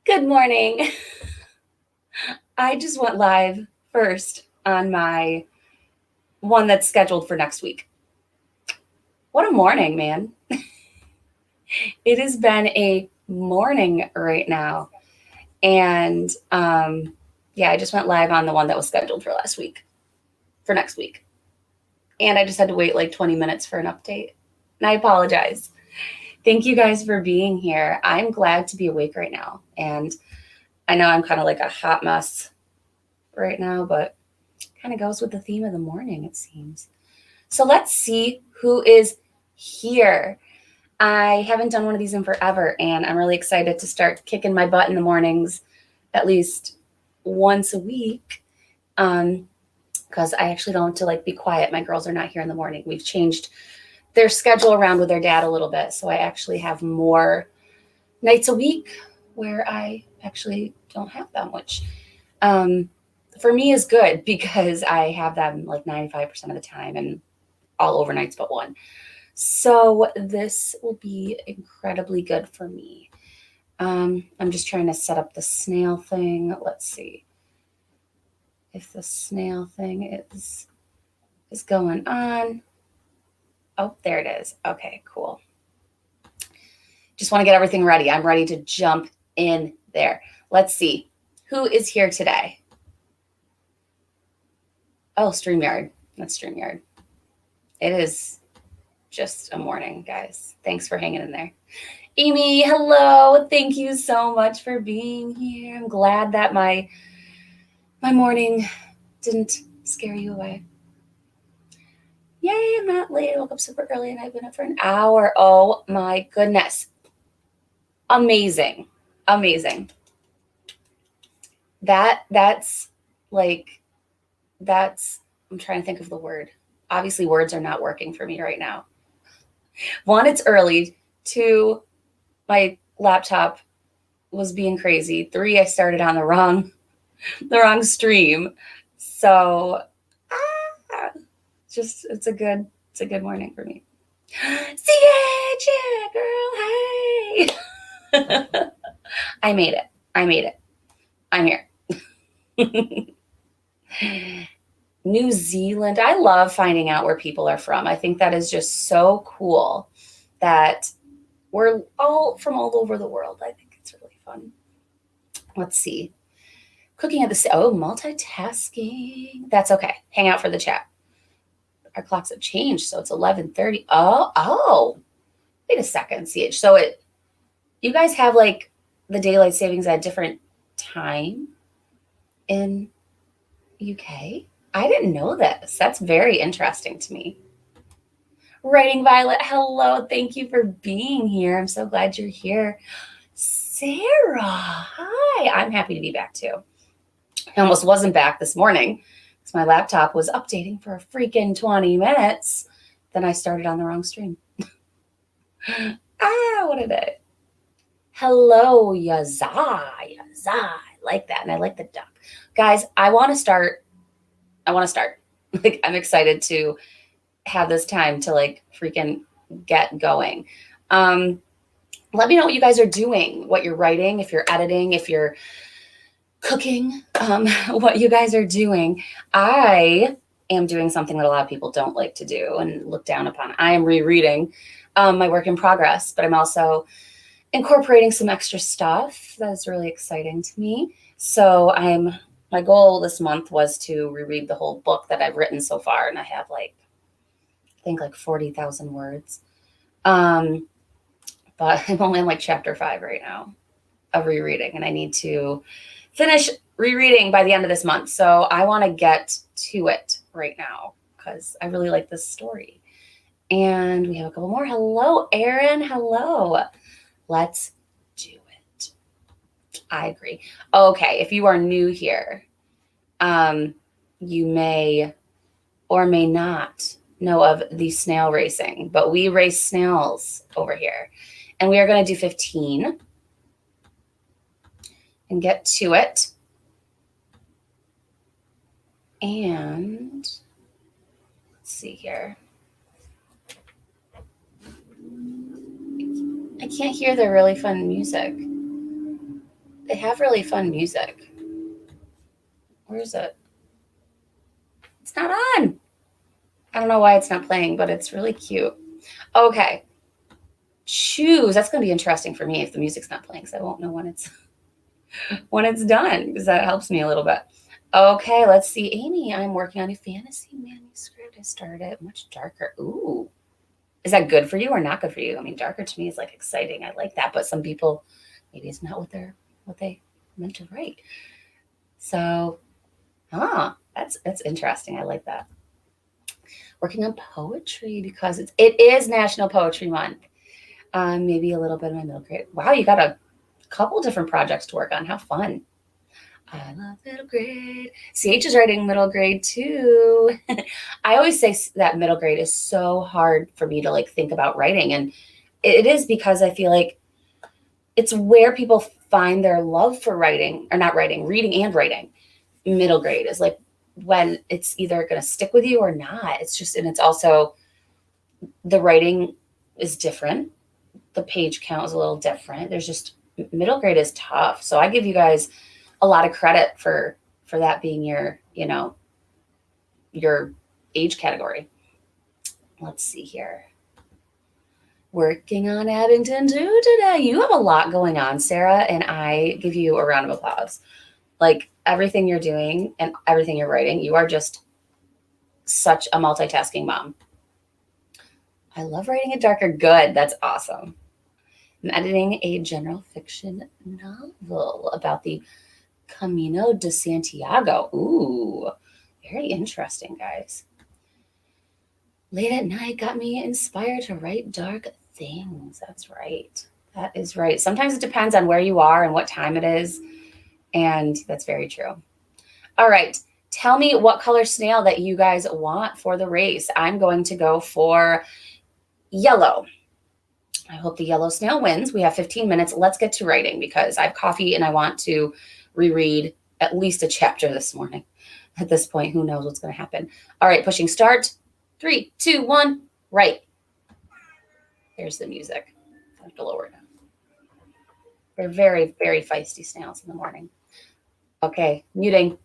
Good morning. I just went live first on my one that's scheduled for next week. What a morning, man. It has been a morning right now. And yeah, I just went live on the one that was scheduled for last week, for next week. And I just had to wait like 20 minutes for an update. And I apologize. Thank you guys for being here. I'm glad to be awake right now. And I know I'm kind of like a hot mess right now, but kind of goes with the theme of the morning, it seems. So let's see who is here. I haven't done one of these in forever, and I'm really excited to start kicking my butt in the mornings at least once a week. Because I actually don't have to like be quiet. My girls are not here in the morning. We've changed their schedule around with their dad a little bit, so I actually have more nights a week where I actually don't have them, which for me is good because I have them like 95% of the time and all overnights but one. So this will be incredibly good for me. I'm just trying to set up the snail thing. Let's see if the snail thing is going on. Oh, there it is. Okay, cool. Just want to get everything ready. I'm ready to jump in there. Let's see who is here today. Oh, StreamYard. That's StreamYard. It is just a morning, guys. Thanks for hanging in there. Amy, hello. Thank you so much for being here. I'm glad that my morning didn't scare you away. Yay, I'm not late. I woke up super early and I've been up for an hour. Oh my goodness. Amazing. Amazing. That's I'm trying to think of the word. Obviously, words are not working for me right now. One, it's early. Two, my laptop was being crazy. Three, I started on the wrong stream. So it's a good morning for me. CH, girl, hey. I made it. I'm here. New Zealand. I love finding out where people are from. I think that is just so cool that we're all from all over the world. I think it's really fun. Let's see. Cooking at the multitasking. That's okay. Hang out for the chat. Our clocks have changed, so it's 11:30. Oh. Wait a second, CH. So you guys have like the daylight savings at a different time in UK? I didn't know this. That's very interesting to me. Writing Violet, hello. Thank you for being here. I'm so glad you're here. Sarah, hi. I'm happy to be back too. I almost wasn't back this morning because my laptop was updating for a freaking 20 minutes. Then I started on the wrong stream. What a day. Hello, Yazai. I like that. And I like the duck. Guys, I want to start. Like, I'm excited to have this time to like freaking get going. Let me know what you guys are doing, what you're writing, if you're editing, if you're cooking, what you guys are doing. I am doing something that a lot of people don't like to do and look down upon. I am rereading my work in progress, but I'm also incorporating some extra stuff that is really exciting to me. So my goal this month was to reread the whole book that I've written so far, and I have I think 40,000 words. But I'm only in like chapter 5 right now of rereading, and I need to finish rereading by the end of this month. So I want to get to it right now because I really like this story. And we have a couple more. Hello, Erin. Hello. Let's do it. I agree. Okay, if you are new here, you may or may not know of the snail racing, but we race snails over here. And we are going to do 15 and get to it. And let's see here. I can't hear the really fun music. They have really fun music. Where is it? It's not on. I don't know why it's not playing, but it's really cute. Okay. Choose. That's going to be interesting for me if the music's not playing, because I won't know when it's done, because that helps me a little bit. Okay, let's see. Amy, I'm working on a fantasy manuscript. I started it much darker. Ooh. Is that good for you or not good for you? I mean, darker to me is like exciting. I like that, but some people maybe it's not what they meant to write. So, that's interesting. I like that. Working on poetry because it is National Poetry Month. Maybe a little bit of my middle grade. Wow, you got a couple different projects to work on. How fun. I love middle grade. CH is writing middle grade too. I always say that middle grade is so hard for me to like think about writing. And it is because I feel like it's where people find their love for writing or not writing, reading and writing. Middle grade is like when it's either going to stick with you or not. It's just, and it's also the writing is different. The page count is a little different. There's just middle grade is tough. So I give you guys a lot of credit for that being your, your age category. Let's see here. Working on Abington 2 today. You have a lot going on, Sarah, and I give you a round of applause. Like everything you're doing and everything you're writing, you are just such a multitasking mom. I love writing it darker. Good. That's awesome. I'm editing a general fiction novel about the Camino de Santiago. Ooh, very interesting, guys. Late at night got me inspired to write dark things. That's right. That is right. Sometimes it depends on where you are and what time it is. And that's very true. All right. Tell me what color snail that you guys want for the race. I'm going to go for yellow. I hope the yellow snail wins. We have 15 minutes. Let's get to writing because I have coffee and I want to reread at least a chapter this morning. At this point, who knows what's going to happen. All right, pushing start. 3, 2, 1, right. There's the music. I have to lower it down. They're very, very feisty snails in the morning. Okay, muting.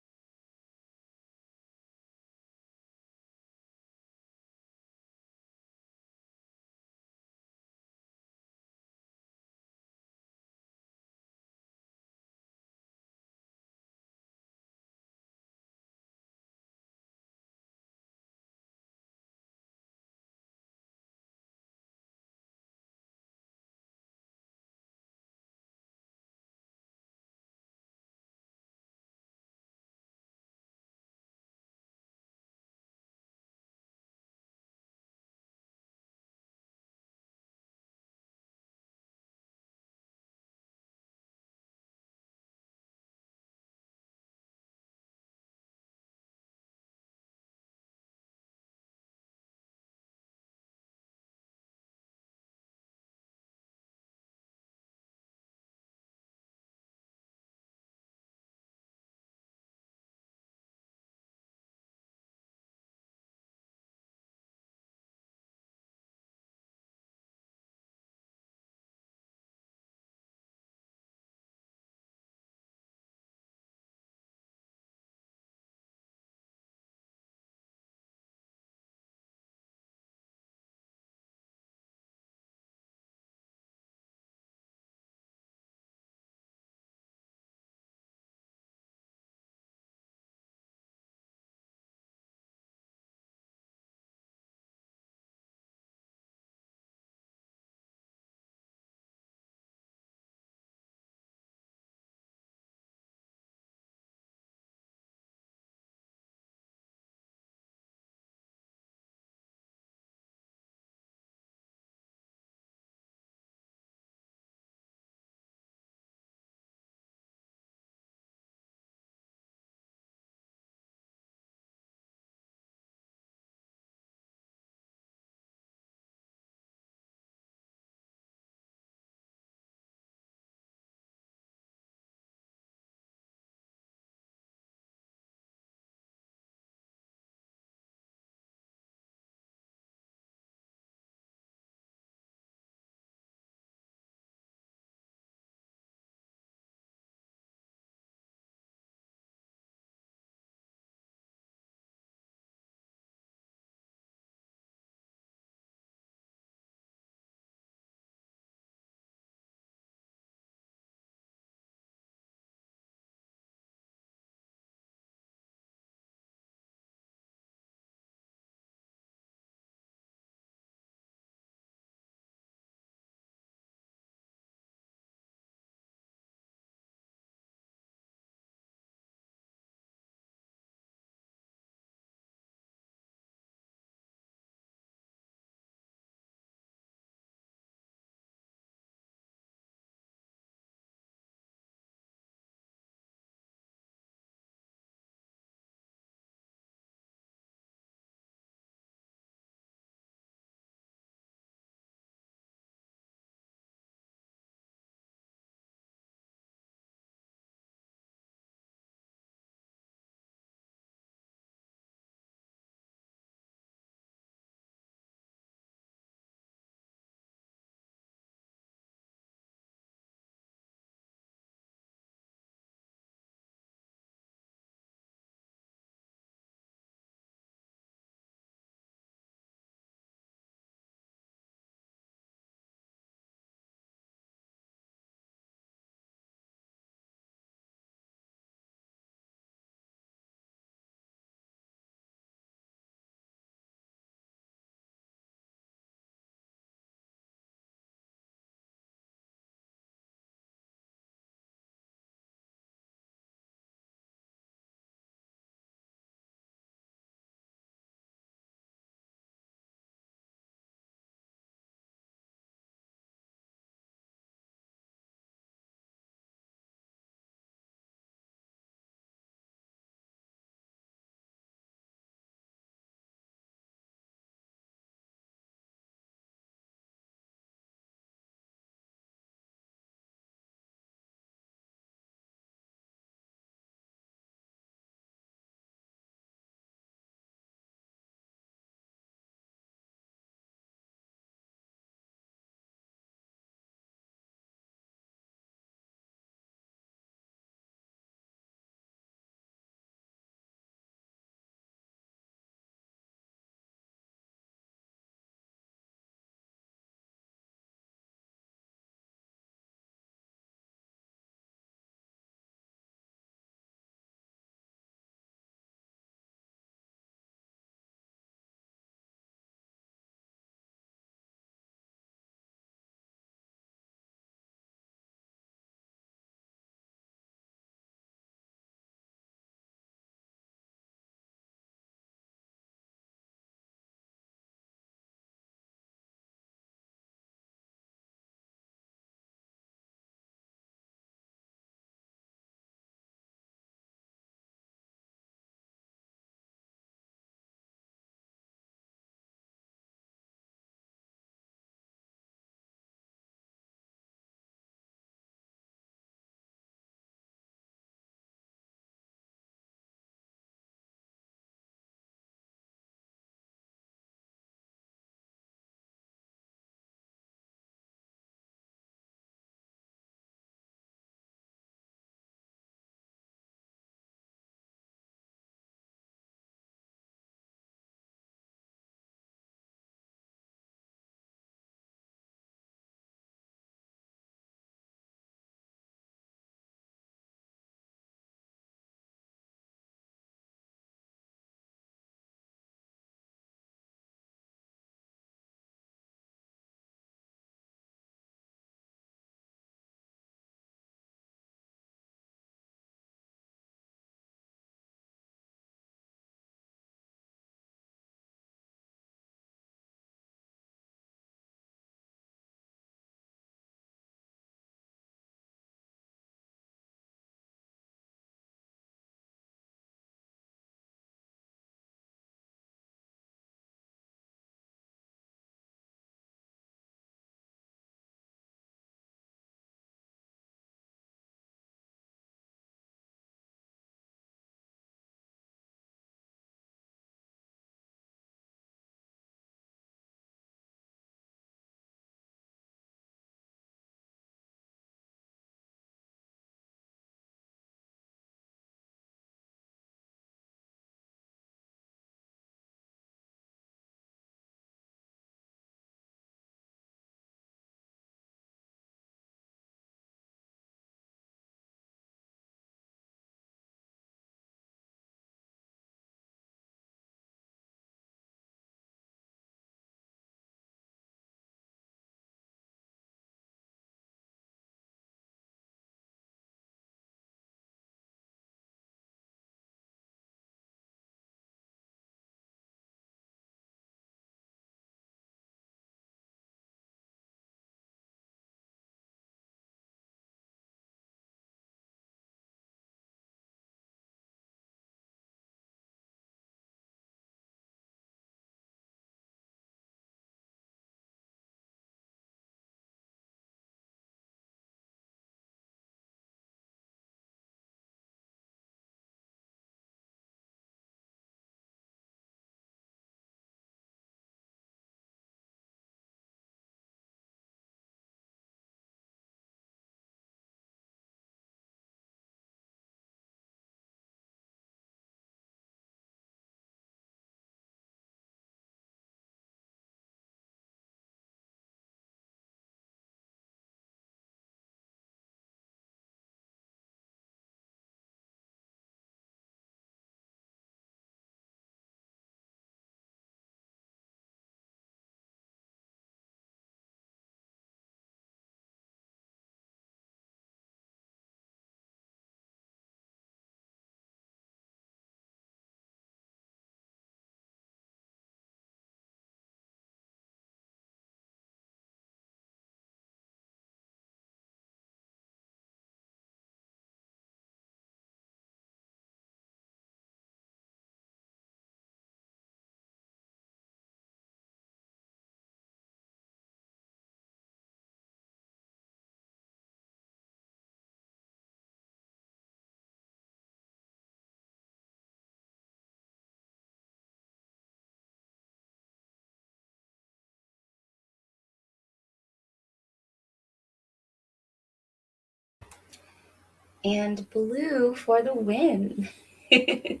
And blue for the win. That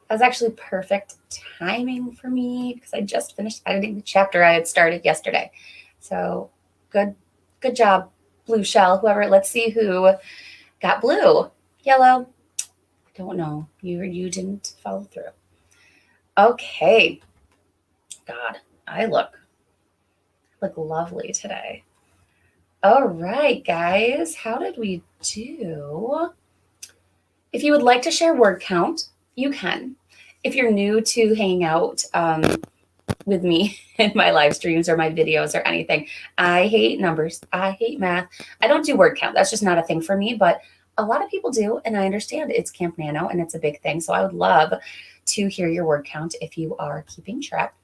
was actually perfect timing for me because I just finished editing the chapter I had started yesterday. So good job, blue shell, whoever. Let's see who got blue. Yellow. Don't know. You didn't follow through. Okay. God, I look lovely today. All right, guys. How did we do? If you would like to share word count, you can. If you're new to hanging out with me in my live streams or my videos or anything, I hate numbers. I hate math. I don't do word count. That's just not a thing for me, but a lot of people do, and I understand it's Camp Nano and it's a big thing. So I would love to hear your word count if you are keeping track.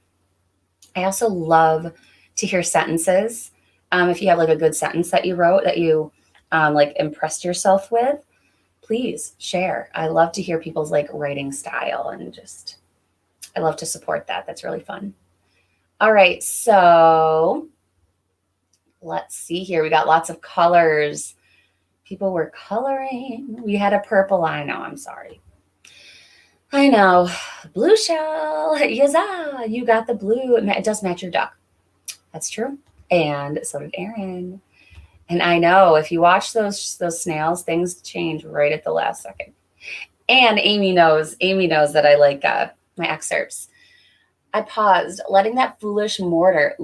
I also love to hear sentences. If you have like a good sentence that you wrote that you like impressed yourself with, please share. I love to hear people's like writing style and just, I love to support that. That's really fun. All right, so let's see here. We got lots of colors. People were coloring. We had a purple. I know, I'm sorry. I know. Blue shell. Yes, you got the blue. It does match your duck. That's true. And so did Aaron. And I know if you watch those snails, things change right at the last second. And Amy knows that I like my excerpts. I paused, letting that foolish mortal,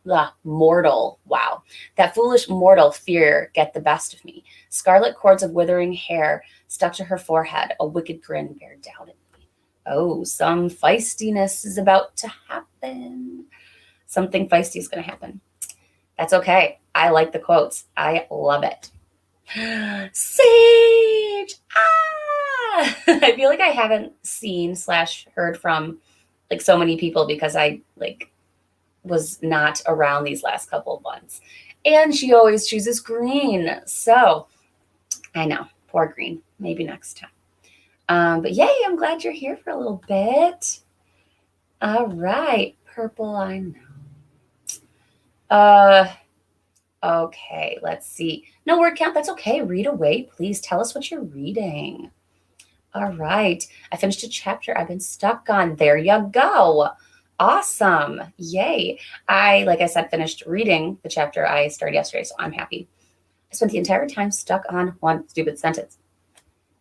wow, that foolish mortal fear get the best of me. Scarlet cords of withering hair stuck to her forehead, a wicked grin bared down at me. Oh, some feistiness is about to happen. Something feisty is going to happen. That's okay. I like the quotes. I love it. Sage! Ah! I feel like I haven't seen / heard from like so many people because I like was not around these last couple of months. And she always chooses green. So I know, poor green. Maybe next time. But yay, I'm glad you're here for a little bit. All right, purple, I know. Okay, let's see. No word count, that's okay. Read away, please. Tell us what you're reading. All right, I finished a chapter I've been stuck on. There you go. Awesome. Yay. Like I said, finished reading the chapter I started yesterday, so I'm happy. I spent the entire time stuck on one stupid sentence.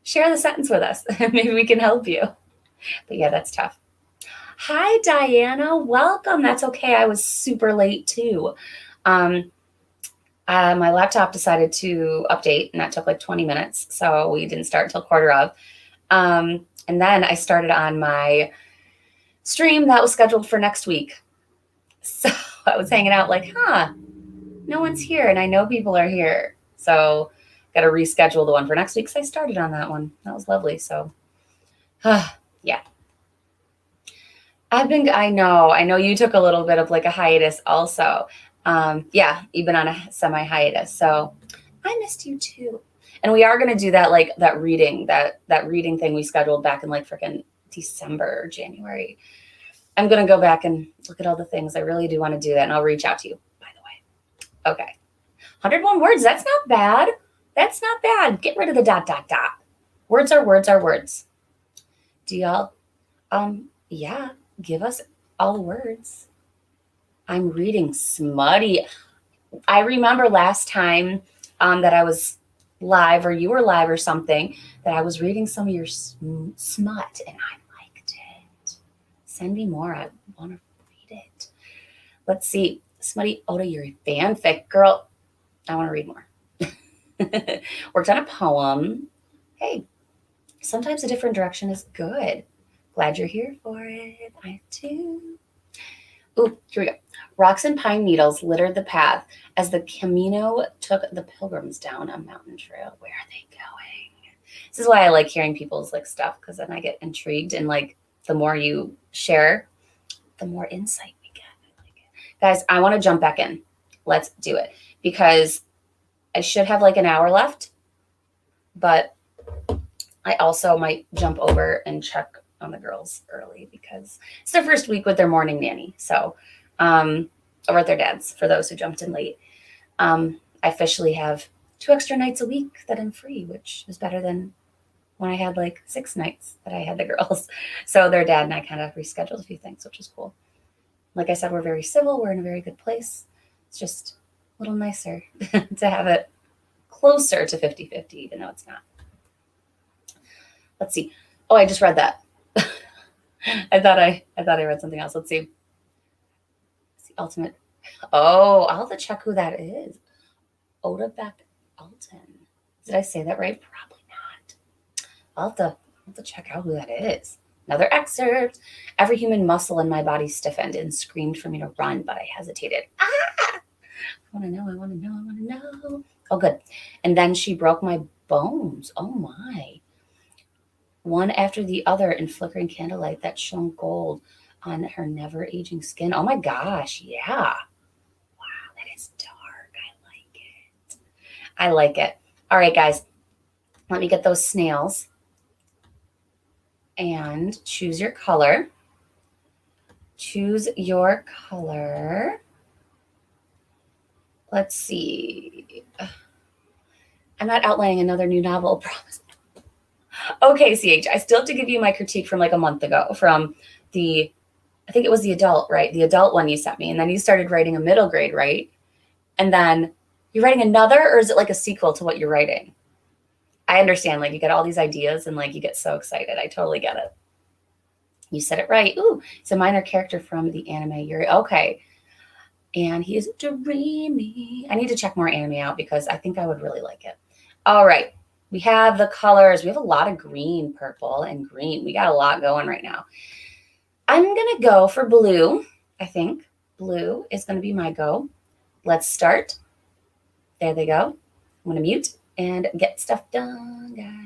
Share the sentence with us. Maybe we can help you. But yeah, that's tough. Hi, Diana. Welcome. That's okay. I was super late too. My laptop decided to update, and that took like 20 minutes. So we didn't start until 1:15. And then I started on my stream that was scheduled for next week. So I was hanging out like, no one's here. And I know people are here. So got to reschedule the one for next week. So I started on that one. That was lovely. So yeah. I know you took a little bit of like a hiatus also. Yeah, you've been on a semi hiatus. So I missed you too. And we are going to do that, like that reading thing we scheduled back in like freaking December or January. I'm going to go back and look at all the things. I really do want to do that. And I'll reach out to you, by the way. Okay. 101 words. That's not bad. That's not bad. Get rid of the ... Words are words are words. Do y'all, yeah, give us all the words. I'm reading smutty. I remember last time that I was live or you were live or something that I was reading some of your smut and I liked it. Send me more. I want to read it. Let's see. Smutty Oda, you're a fanfic. Girl, I want to read more. Worked on a poem. Hey, sometimes a different direction is good. Glad you're here for it. I too. Ooh, here we go. Rocks and pine needles littered the path as the Camino took the pilgrims down a mountain trail. Where are they going? This is why I like hearing people's like stuff, because then I get intrigued, and like the more you share, the more insight we get. I like it. Guys, I want to jump back in. Let's do it, because I should have like an hour left, but I also might jump over and check on the girls early because it's their first week with their morning nanny. So, or at their dad's for those who jumped in late. I officially have 2 extra nights a week that I'm free, which is better than when I had like 6 nights that I had the girls. So their dad and I kind of rescheduled a few things, which is cool. Like I said, we're very civil. We're in a very good place. It's just a little nicer to have it closer to 50-50, even though it's not. Let's see. Oh, I just read that. I thought I read something else. Let's see. It's the ultimate. Oh, I'll have to check who that is. Oda Beck Alton. Did I say that right? Probably not. I'll have to check out who that is. Another excerpt. Every human muscle in my body stiffened and screamed for me to run, but I hesitated. Ah! I want to know. I want to know. I want to know. Oh, good. And then she broke my bones. Oh, my. One after the other in flickering candlelight that shone gold on her never aging skin. Oh, my gosh. Yeah. Wow, that is dark. I like it. I like it. All right, guys. Let me get those snails and choose your color. Choose your color. Let's see. I'm not outlining another new novel, promise. Okay, CH, I still have to give you my critique from like a month ago from the, I think it was the adult, right? The adult one you sent me. And then you started writing a middle grade, right? And then you're writing another, or is it like a sequel to what you're writing? I understand, like you get all these ideas and like you get so excited. I totally get it. You said it right. Ooh, it's a minor character from the anime Yuri. Okay. And he is dreamy. I need to check more anime out because I think I would really like it. All right. We have the colors. We have a lot of green, purple, and green. We got a lot going right now. I'm going to go for blue. I think blue is going to be my go. Let's start. There they go. I'm going to mute and get stuff done, guys.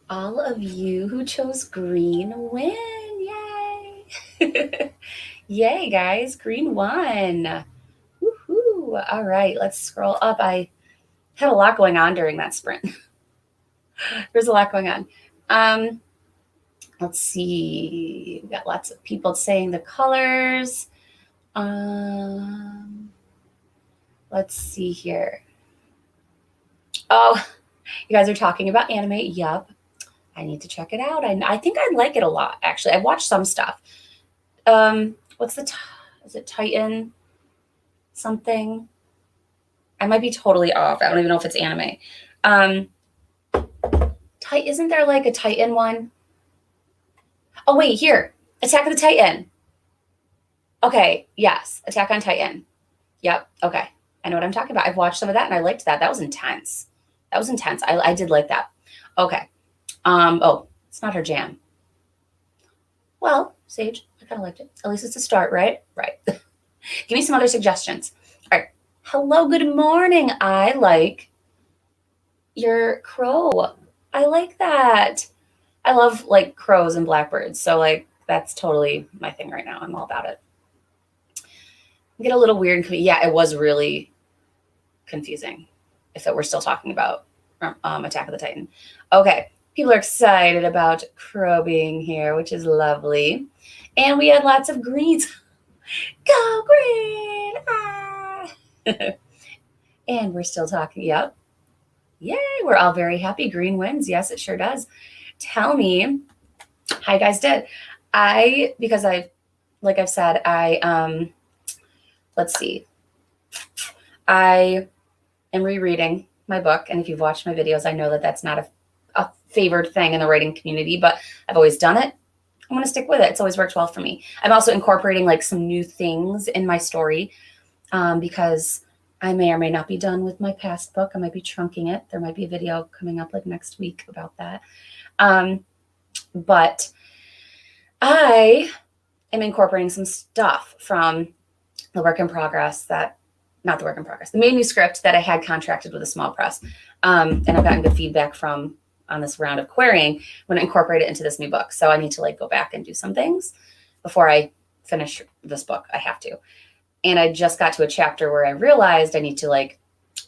All of you who chose green win. Yay. Yay, guys. Green won. Woohoo. All right, let's scroll up. I had a lot going on during that sprint. There's a lot going on. Let's see. We got lots of people saying the colors. Let's see here. Oh, you guys are talking about anime. Yup. I need to check it out. I think I like it a lot, actually. I've watched some stuff. What's is it Titan something? I might be totally off. I don't even know if it's anime. Isn't there like a Titan one? Oh, wait, here. Attack of the Titan. Okay, yes. Attack on Titan. Yep, okay. I know what I'm talking about. I've watched some of that and I liked that. That was intense. I did like that. Okay. Oh, it's not her jam. Well, Sage, I kind of liked it. At least it's a start, right? Right. Give me some other suggestions. All right. Hello, good morning. I like your crow. I like that. I love like crows and blackbirds. So like that's totally my thing right now. I'm all about it. Get a little weird. Yeah, it was really confusing if we're still talking about Attack of the Titan. Okay. People are excited about Crow being here, which is lovely. And we had lots of greens. Go green! Ah! And we're still talking. Yep. Yay, we're all very happy. Green wins. Yes, it sure does. Tell me how you guys did. Because like I've said, let's see. I am rereading my book. And if you've watched my videos, I know that that's not a favored thing in the writing community, but I've always done it. I'm going to stick with it. It's always worked well for me. I'm also incorporating like some new things in my story because I may or may not be done with my past book. I might be trunking it. There might be a video coming up like next week about that. But I am incorporating some stuff from the work in progress the manuscript that I had contracted with a small press. And I've gotten good feedback on this round of querying when I incorporate it into this new book. So I need to like go back and do some things before I finish this book. I have to. And I just got to a chapter where I realized I need to like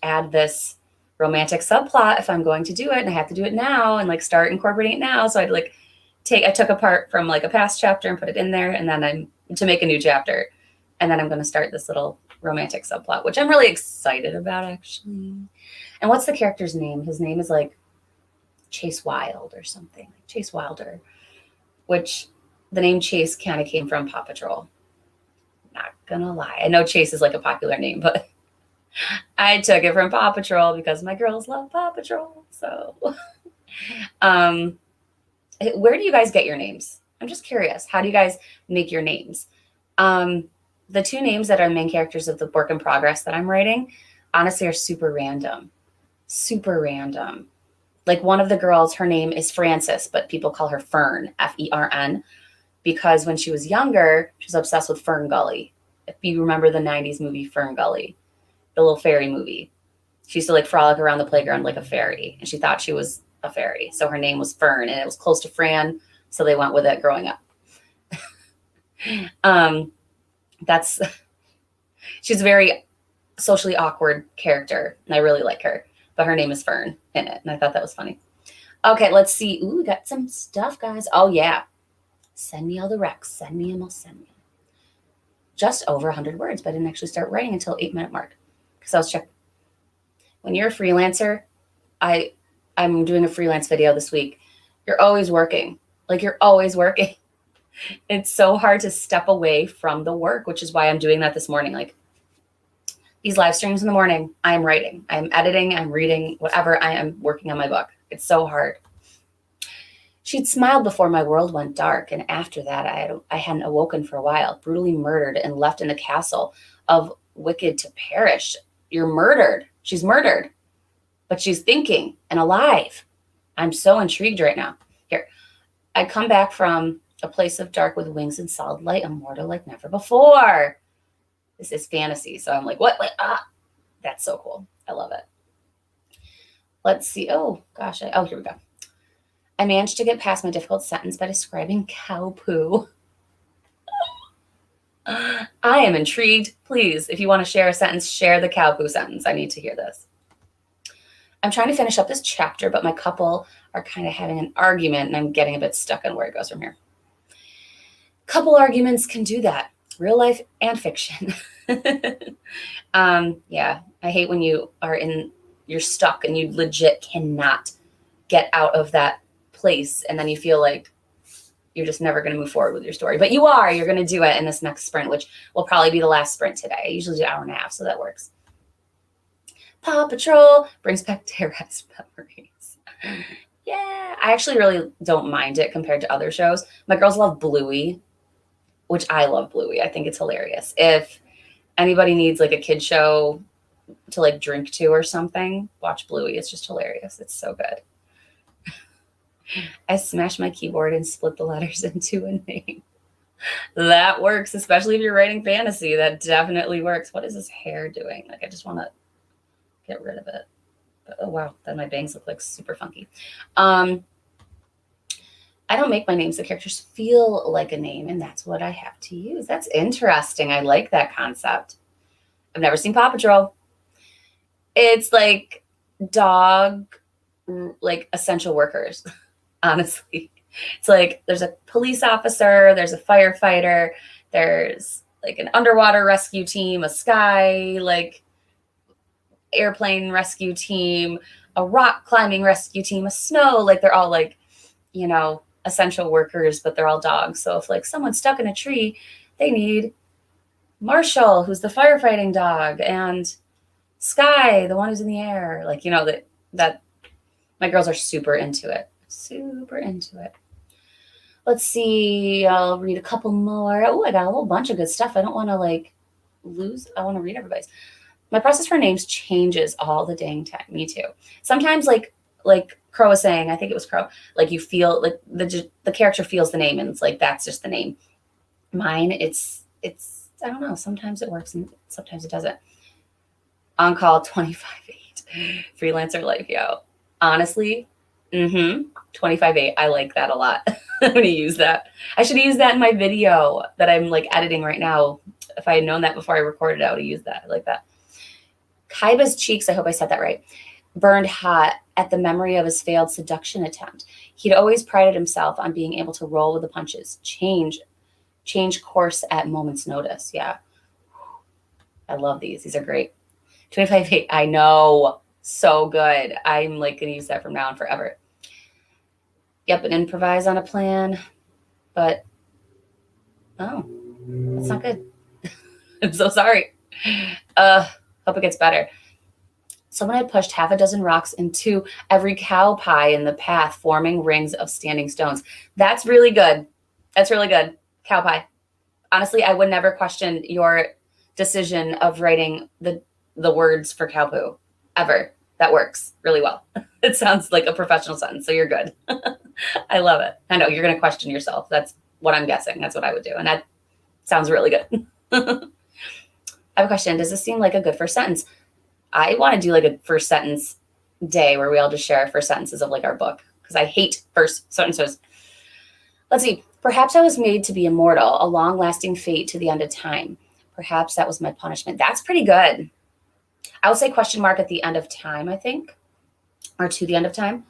add this romantic subplot if I'm going to do it. And I have to do it now and like start incorporating it now. So I took a part from like a past chapter and put it in there. And then I'm to make a new chapter. And then I'm going to start this little romantic subplot, which I'm really excited about actually. And what's the character's name? His name is like Chase Wild or something. Chase Wilder, which the name Chase kind of came from Paw Patrol. Not gonna lie. I know Chase is like a popular name, but I took it from Paw Patrol because my girls love Paw Patrol. So where do you guys get your names? I'm just curious. How do you guys make your names? The two names that are the main characters of the work in progress that I'm writing, honestly, are super random. Super random. Like one of the girls, her name is Frances, but people call her Fern, Fern, because when she was younger, she was obsessed with Fern Gully. If you remember the 90s movie Fern Gully, the little fairy movie, she used to like frolic around the playground like a fairy, and she thought she was a fairy. So her name was Fern, and it was close to Fran, so they went with it growing up. She's a very socially awkward character, and I really like her. But her name is Fern in it, and I thought that was funny. Okay, let's see. Ooh, we got some stuff, guys. Oh, yeah. Send me all the recs. Send me them. I'll send me. Just over 100 words, but I didn't actually start writing until 8-minute mark because I was checking. When you're a freelancer, I'm doing a freelance video this week. You're always working. Like, you're always working. It's so hard to step away from the work, which is why I'm doing that this morning. Like, these live streams in the morning, I'm writing, I'm editing, I'm reading, whatever. I am working on my book. It's so hard. She'd smiled before my world went dark, and after that, I hadn't awoken for a while, brutally murdered and left in the castle of wicked to perish. You're murdered. She's murdered, but she's thinking and alive. I'm so intrigued right now. Here, I come back from a place of dark with wings and solid light, immortal like never before. This is fantasy. So I'm like, what? That's so cool. I love it. Let's see. Oh, gosh. Here we go. I managed to get past my difficult sentence by describing cow poo. I am intrigued. Please, if you want to share a sentence, share the cow poo sentence. I need to hear this. I'm trying to finish up this chapter, but my couple are kind of having an argument and I'm getting a bit stuck on where it goes from here. Couple arguments can do that, real life and fiction. Yeah, I hate when you're stuck and you legit cannot get out of that place. And then you feel like you're just never going to move forward with your story, but you're going to do it in this next sprint, which will probably be the last sprint today. I usually do an hour and a half, so that works. Paw Patrol brings back terrorized memories. Yeah, I actually really don't mind it compared to other shows. My girls love Bluey, which I love Bluey. I think it's hilarious. If anybody needs like a kid show to like drink to or something, watch Bluey. It's just hilarious. It's so good. I smashed my keyboard and split the letters into a name. That works, especially if you're writing fantasy. That definitely works. What is this hair doing? Like, I just want to get rid of it. But, oh, wow. Then my bangs look like super funky. I don't make my names. The characters feel like a name, and that's what I have to use. That's interesting. I like that concept. I've never seen Paw Patrol. It's like dog, like essential workers, honestly. It's like there's a police officer, there's a firefighter, there's like an underwater rescue team, a sky, like airplane rescue team, a rock climbing rescue team, a snow, like they're all like, you know, essential workers, but they're all dogs. So if like someone's stuck in a tree, they need Marshall, who's the firefighting dog, and Sky, the one who's in the air. Like, you know, that my girls are super into it. Super into it. Let's see. I'll read a couple more. Oh, I got a whole bunch of good stuff. I don't want to like lose. I want to read everybody's. My process for names changes all the dang time. Me too. Sometimes like Crow was saying, I think it was Crow, like you feel like the character feels the name and it's like, that's just the name. Mine, it's, I don't know. Sometimes it works and sometimes it doesn't. On call 25/8. Freelancer life, yo. Honestly, 25/8. I like that a lot. I'm going to use that. I should use that in my video that I'm like editing right now. If I had known that before I recorded, I would have used that. I like that. Kaiba's cheeks, I hope I said that right, burned hot at the memory of his failed seduction attempt. He'd always prided himself on being able to roll with the punches, change course at moment's notice. Yeah. I love these. These are great. 25/8. I know. So good. I'm like going to use that from now on forever. Yep. And improvise on a plan. But, oh, that's not good. I'm so sorry. Hope it gets better. Someone had pushed half a dozen rocks into every cow pie in the path, forming rings of standing stones. That's really good. That's really good. Cow pie. Honestly, I would never question your decision of writing the words for cow poo ever. That works really well. It sounds like a professional sentence, so you're good. I love it. I know you're going to question yourself. That's what I'm guessing. That's what I would do. And that sounds really good. I have a question. Does this seem like a good first sentence? I want to do like a first sentence day where we all just share our first sentences of like our book because I hate first sentences. Let's see. Perhaps I was made to be immortal, a long-lasting fate to the end of time. Perhaps that was my punishment. That's pretty good. I would say question mark at the end of time, I think, or to the end of time.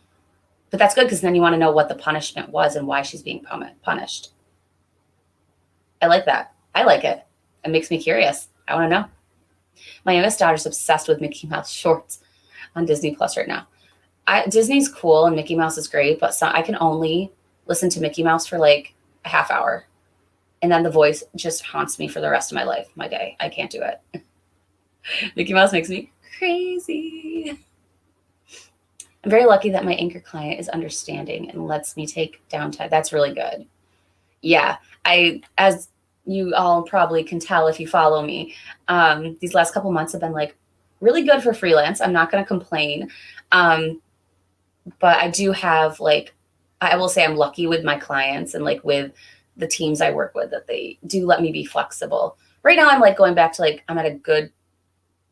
But that's good because then you want to know what the punishment was and why she's being punished. I like that. I like it. It makes me curious. I want to know. My youngest daughter's obsessed with Mickey Mouse shorts on Disney Plus right now. Disney's cool and Mickey Mouse is great, but I can only listen to Mickey Mouse for like a half hour. And then the voice just haunts me for the rest of my life, my day. I can't do it. Mickey Mouse makes me crazy. I'm very lucky that my anchor client is understanding and lets me take downtime. That's really good. Yeah, as you all probably can tell if you follow me, these last couple months have been like really good for freelance. I'm not going to complain. But I do have like, I will say I'm lucky with my clients and like with the teams I work with that they do let me be flexible. Right now I'm like going back to like, I'm at a good,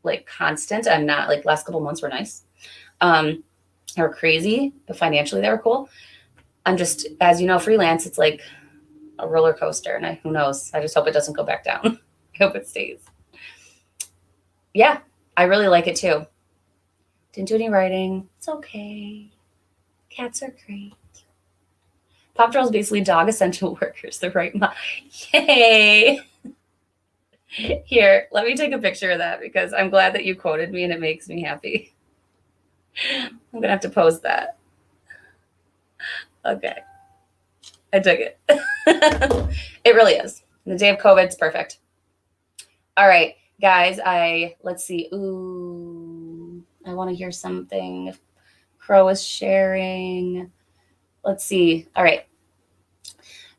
like constant. I'm not like last couple months were nice. They were crazy, but financially they were cool. I'm just, as you know, freelance, it's like a roller coaster, and who knows? I just hope it doesn't go back down. I hope it stays. Yeah, I really like it too. Didn't do any writing. It's okay. Cats are great. Paw Patrol is basically dog essential workers. The right Yay! Here, let me take a picture of that because I'm glad that you quoted me and it makes me happy. I'm gonna have to post that. Okay, I took it. It really is. The day of COVID, it's perfect. All right, guys. Let's see. Ooh, I want to hear something. Crow is sharing. Let's see. All right.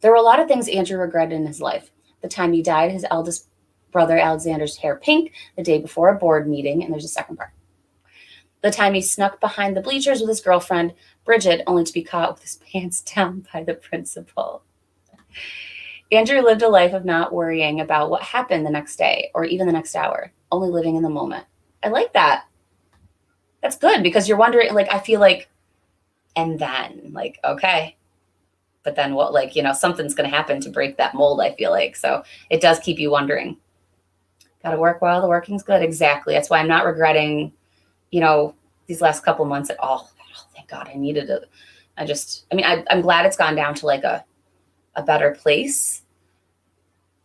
There were a lot of things Andrew regretted in his life. The time he dyed his eldest brother Alexander's hair pink the day before a board meeting, and there's a second part. The time he snuck behind the bleachers with his girlfriend, Bridget, only to be caught with his pants down by the principal. Andrew lived a life of not worrying about what happened the next day or even the next hour, only living in the moment. I like that. That's good because you're wondering, like, I feel like, and then, like, okay, but then what, like, something's going to happen to break that mold, I feel like. So it does keep you wondering. Got to work while the working's good. Exactly. That's why I'm not regretting, these last couple months at all. Oh, thank God I needed it. I'm glad it's gone down to like a better place.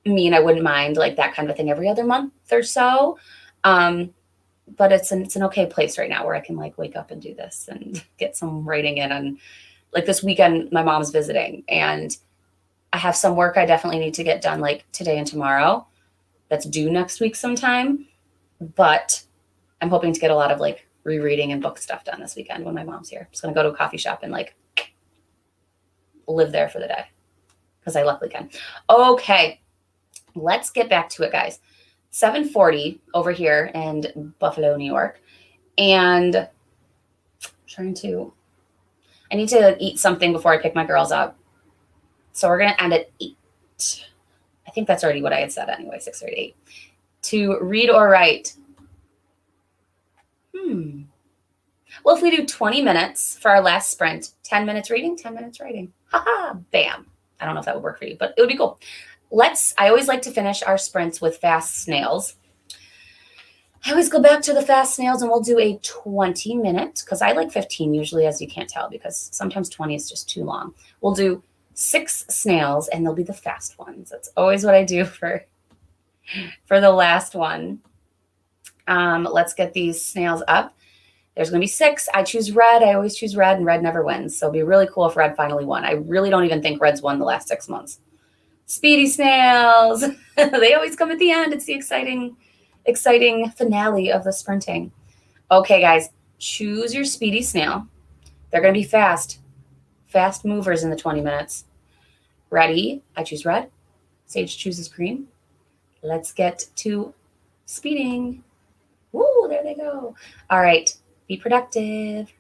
I mean, I wouldn't mind like that kind of thing every other month or so. But it's an okay place right now where I can like wake up and do this and get some writing in. And like this weekend, my mom's visiting and I have some work I definitely need to get done like today and tomorrow. That's due next week sometime. But I'm hoping to get a lot of like rereading and book stuff done this weekend when my mom's here. I'm just going to go to a coffee shop and like live there for the day because I luckily can. Okay, let's get back to it, guys. 7:40 over here in Buffalo, New York. And I need to eat something before I pick my girls up. So we're going to end at 8. I think that's already what I had said anyway, 6:38. 8. To read or write. Well, if we do 20 minutes for our last sprint, 10 minutes reading, 10 minutes writing. Haha, bam. I don't know if that would work for you, but it would be cool. I always like to finish our sprints with fast snails. I always go back to the fast snails and we'll do a 20-minute, because I like 15 usually, as you can't tell, because sometimes 20 is just too long. We'll do 6 snails and they'll be the fast ones. That's always what I do for the last one. Let's get these snails up. There's going to be 6. I choose red. I always choose red, and red never wins. So it'd be really cool if red finally won. I really don't even think red's won the last 6 months. Speedy snails. They always come at the end. It's the exciting finale of the sprinting. Okay, guys, choose your speedy snail. They're going to be fast movers in the 20 minutes. Ready? I choose red. Sage chooses green. Let's get to speeding. Woo, there they go. All right. Be productive.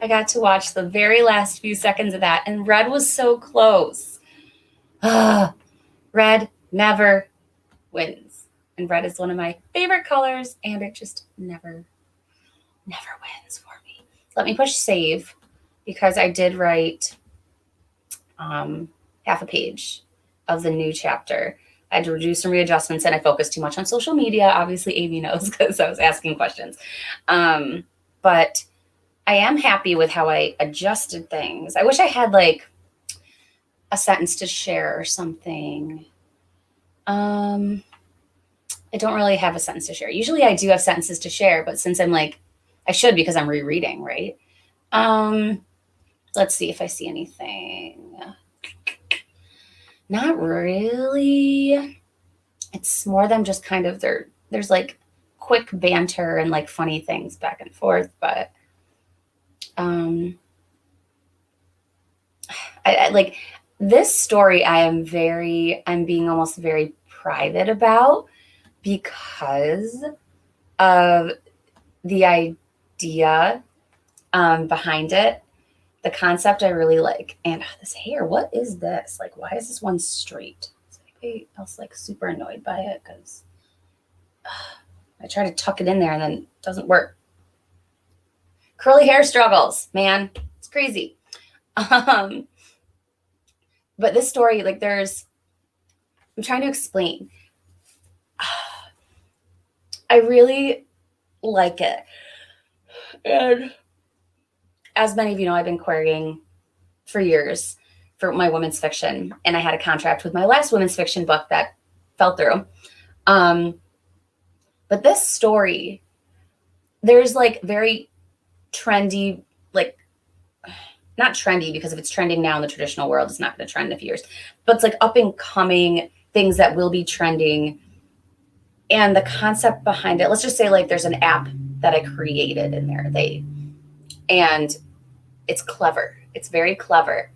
I got to watch the very last few seconds of that, and red was so close. Red never wins. And red is one of my favorite colors, and it just never wins for me. Let me push save because I did write half a page of the new chapter. I had to do some readjustments, and I focused too much on social media. Obviously, Amy knows because I was asking questions. But I am happy with how I adjusted things. I wish I had like a sentence to share or something. I don't really have a sentence to share. Usually I do have sentences to share, but since I'm like, I should because I'm rereading, right? Let's see if I see anything. Not really. It's more than just kind of there's like quick banter and like funny things back and forth, but I like this story I'm being almost very private about because of the idea behind it. The concept I really like. And this hair, what is this? Like, why is this one straight? Is anybody else like super annoyed by it? Because I try to tuck it in there and then it doesn't work. Curly hair struggles, man. It's crazy. But this story, like I'm trying to explain. I really like it. And as many of you know, I've been querying for years for my women's fiction, and I had a contract with my last women's fiction book that fell through. But this story, there's like very trendy, like not trendy because if it's trending now in the traditional world, it's not going to trend in a few years, but it's like up and coming things that will be trending. And the concept behind it, let's just say like there's an app that I created in there. And it's clever. It's very clever.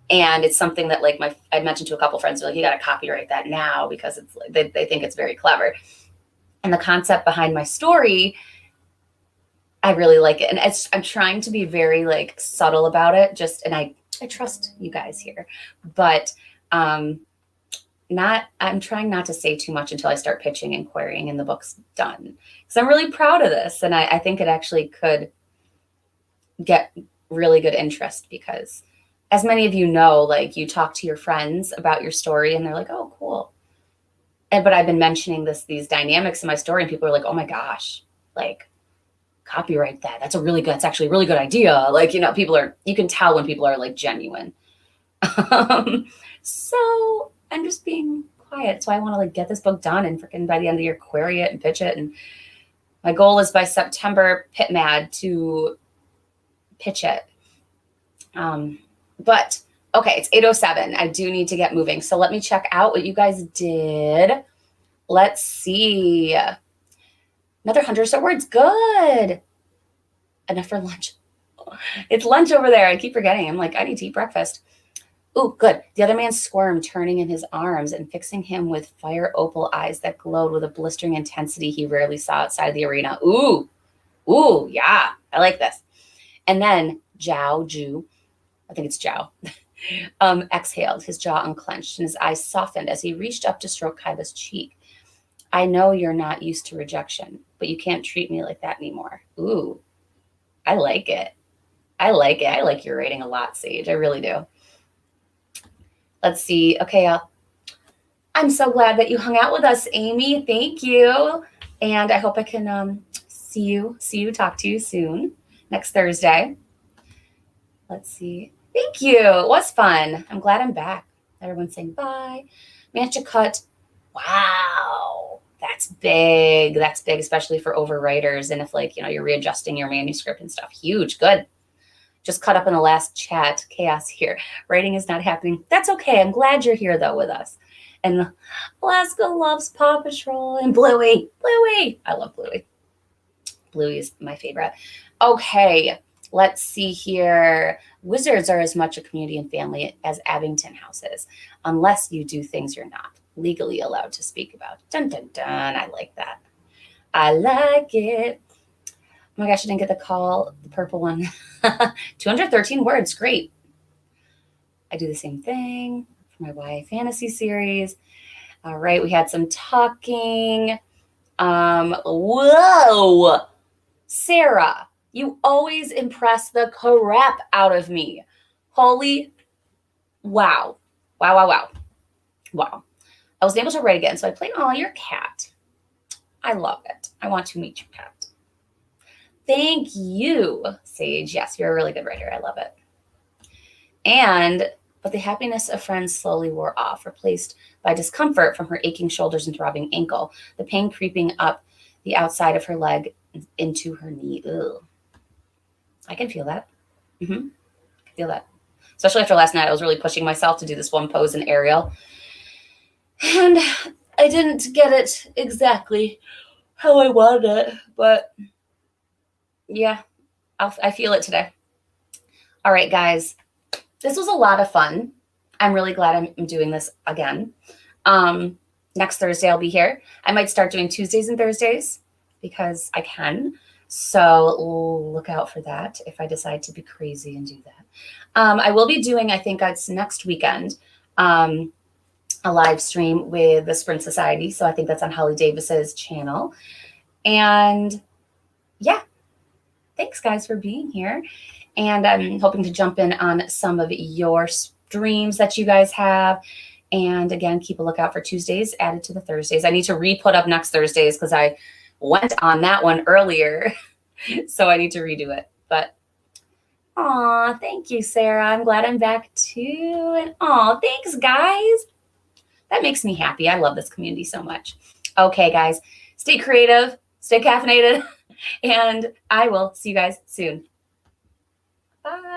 And it's something that like I mentioned to a couple friends, like, you got to copyright that now because it's like, they think it's very clever. And the concept behind my story, I really like it. And I'm trying to be very like subtle about it. And I trust you guys here, but I'm trying not to say too much until I start pitching and querying and the book's done. So I'm really proud of this. And I think it actually could get really good interest because as many of you know, like you talk to your friends about your story and they're like, oh, cool. But I've been mentioning these dynamics in my story and people are like, oh my gosh, like copyright that. That's actually a really good idea. Like, you can tell when people are like genuine. So I'm just being quiet. So I want to like get this book done and freaking by the end of the year, query it and pitch it. And my goal is by September, Pit Mad to pitch it. But okay, it's 8:07. I do need to get moving. So let me check out what you guys did. Let's see. Another 100 or so words. Good. Enough for lunch. It's lunch over there. I keep forgetting. I'm like, I need to eat breakfast. Ooh, good. The other man squirmed, turning in his arms and fixing him with fire opal eyes that glowed with a blistering intensity he rarely saw outside the arena. Ooh, yeah. I like this. And then Ju, I think it's Zhao, exhaled, his jaw unclenched and his eyes softened as he reached up to stroke Kaiba's cheek. I know you're not used to rejection, but you can't treat me like that anymore. Ooh, I like it. I like your rating a lot, Sage. I really do. Let's see. Okay, I'm so glad that you hung out with us, Amy. Thank you. And I hope I can see you, talk to you soon next Thursday. Let's see. Thank you. It was fun. I'm glad I'm back. Everyone's saying bye. Mancha cut. Wow. That's big. That's big, especially for overwriters. And if like, you're readjusting your manuscript and stuff. Huge. Good. Just caught up in the last chat. Chaos here. Writing is not happening. That's okay. I'm glad you're here though with us. And Alaska loves Paw Patrol and Bluey. I love Bluey. Bluey is my favorite. Okay. Let's see here. Wizards are as much a community and family as Abington House is, unless you do things you're not legally allowed to speak about. Dun, dun, dun. I like that. I like it. my gosh, I didn't get the call, the purple one. 213 words, great. I do the same thing for my YA fantasy series. All right, we had some talking. Whoa, Sarah, you always impress the crap out of me. Holy wow. Wow, wow, wow. Wow. I was able to write again, so I played, oh, your cat. I love it. I want to meet your cat. Thank you, Sage. Yes, you're a really good writer. I love it. But the happiness of friends slowly wore off, replaced by discomfort from her aching shoulders and throbbing ankle, the pain creeping up the outside of her leg into her knee. Ugh. I can feel that. I can feel that. Especially after last night, I was really pushing myself to do this one pose in aerial. And I didn't get it exactly how I wanted it, but yeah, I feel it today. All right, guys, this was a lot of fun. I'm really glad I'm doing this again. Next Thursday, I'll be here. I might start doing Tuesdays and Thursdays because I can. So look out for that if I decide to be crazy and do that. I will be doing, I think it's next weekend, a live stream with the Sprint Society. So I think that's on Holly Davis's channel. And yeah, thanks guys for being here. And I'm hoping to jump in on some of your streams that you guys have. And again, keep a lookout for Tuesdays added to the Thursdays. I need to re-put up next Thursdays because I went on that one earlier. So I need to redo it. But aw, thank you, Sarah. I'm glad I'm back too. And aw, thanks, guys. That makes me happy. I love this community so much. Okay, guys, stay creative, stay caffeinated, and I will see you guys soon. Bye.